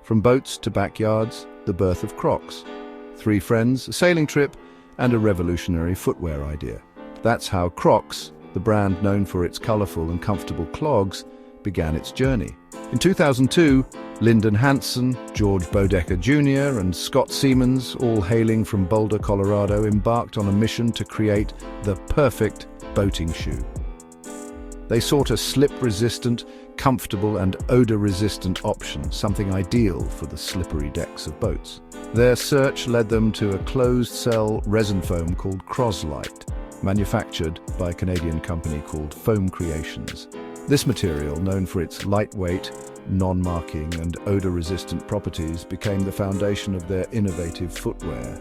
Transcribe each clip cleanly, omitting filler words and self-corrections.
From boats to backyards, the birth of Crocs. 3 friends, a sailing trip, and a revolutionary footwear idea. That's how Crocs, the brand known for its colorful and comfortable clogs, began its journey. In 2002, Lyndon Hanson, George Bodecker Jr., and Scott Siemens, all hailing from Boulder, Colorado, embarked on a mission to create the perfect boating shoe. They sought a slip-resistant, comfortable and odor-resistant option, something ideal for the slippery decks of boats. Their search led them to a closed-cell resin foam called Crocs, manufactured by a Canadian company called Foam Creations. This material, known for its lightweight, non-marking and odor-resistant properties, became the foundation of their innovative footwear.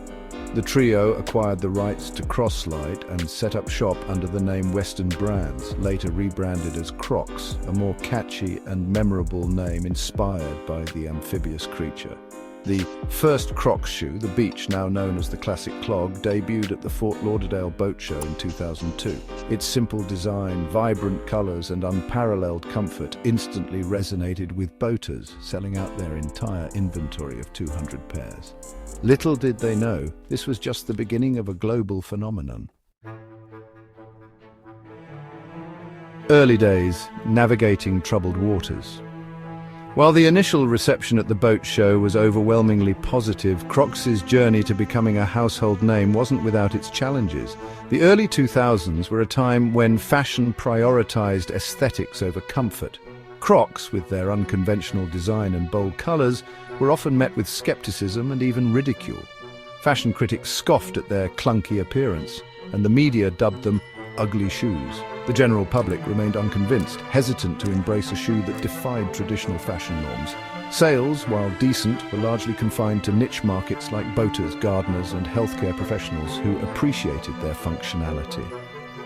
The trio acquired the rights to Crocs and set up shop under the name Western Brands, later rebranded as Crocs, a more catchy and memorable name inspired by the amphibious creature. The first Crocs shoe, the Beach, now known as the classic clog, debuted at the Fort Lauderdale Boat Show in 2002. Its simple design, vibrant colors, and unparalleled comfort instantly resonated with boaters, selling out their entire inventory of 200 pairs. Little did they know, this was just the beginning of a global phenomenon. Early days, navigating troubled waters. While the initial reception at the boat show was overwhelmingly positive, Crocs' journey to becoming a household name wasn't without its challenges. The early 2000s were a time when fashion prioritized aesthetics over comfort. Crocs, with their unconventional design and bold colors, were often met with skepticism and even ridicule. Fashion critics scoffed at their clunky appearance, and the media dubbed them ugly shoes. The general public remained unconvinced, hesitant to embrace a shoe that defied traditional fashion norms. Sales, while decent, were largely confined to niche markets like boaters, gardeners, and healthcare professionals who appreciated their functionality.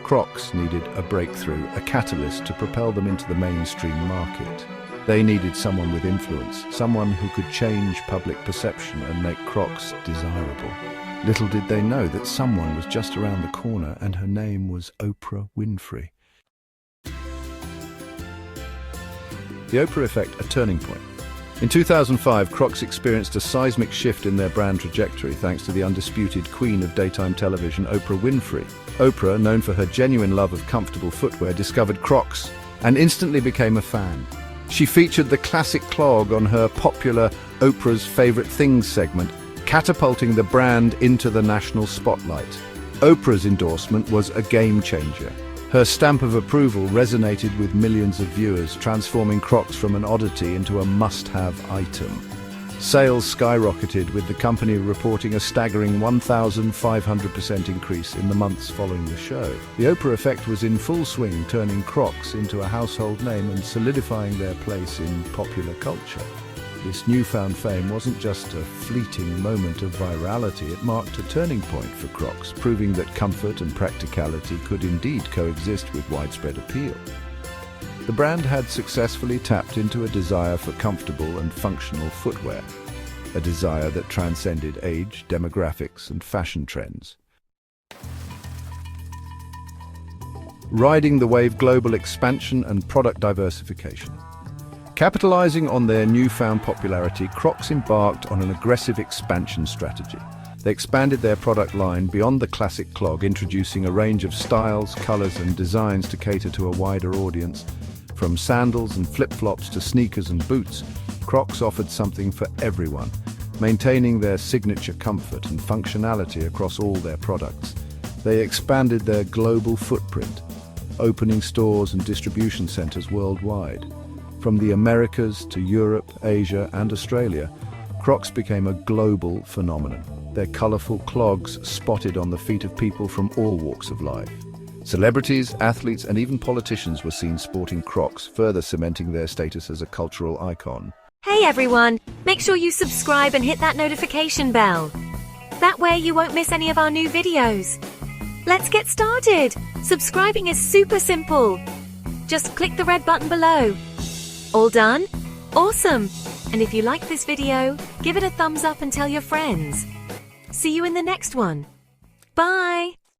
Crocs needed a breakthrough, a catalyst to propel them into the mainstream market. They needed someone with influence, someone who could change public perception and make Crocs desirable. Little did they know that someone was just around the corner, and her name was Oprah Winfrey. The Oprah effect, a turning point. In 2005, Crocs experienced a seismic shift in their brand trajectory thanks to the undisputed queen of daytime television, Oprah Winfrey. Oprah, known for her genuine love of comfortable footwear, discovered Crocs and instantly became a fan. She featured the classic clog on her popular Oprah's Favorite Things segment, catapulting the brand into the national spotlight. Oprah's endorsement was a game changer. Her stamp of approval resonated with millions of viewers, transforming Crocs from an oddity into a must-have item. Sales skyrocketed, with the company reporting a staggering 1,500% increase in the months following the show. The Oprah effect was in full swing, turning Crocs into a household name and solidifying their place in popular culture. This newfound fame wasn't just a fleeting moment of virality, it marked a turning point for Crocs, proving that comfort and practicality could indeed coexist with widespread appeal. The brand had successfully tapped into a desire for comfortable and functional footwear, a desire that transcended age, demographics, and fashion trends. Riding the wave, global expansion and product diversification. Capitalizing on their newfound popularity, Crocs embarked on an aggressive expansion strategy. They expanded their product line beyond the classic clog, introducing a range of styles, colors, and designs to cater to a wider audience. From sandals and flip-flops to sneakers and boots, Crocs offered something for everyone, maintaining their signature comfort and functionality across all their products. They expanded their global footprint, opening stores and distribution centers worldwide. From the Americas to Europe, Asia, and Australia, Crocs became a global phenomenon. Their colorful clogs spotted on the feet of people from all walks of life. Celebrities, athletes, and even politicians were seen sporting Crocs, further cementing their status as a cultural icon. Hey everyone, make sure you subscribe and hit that notification bell. That way you won't miss any of our new videos. Let's get started. Subscribing is super simple. Just click the red button below. All done? Awesome! And if you like this video, give it a thumbs up and tell your friends. See you in the next one. Bye!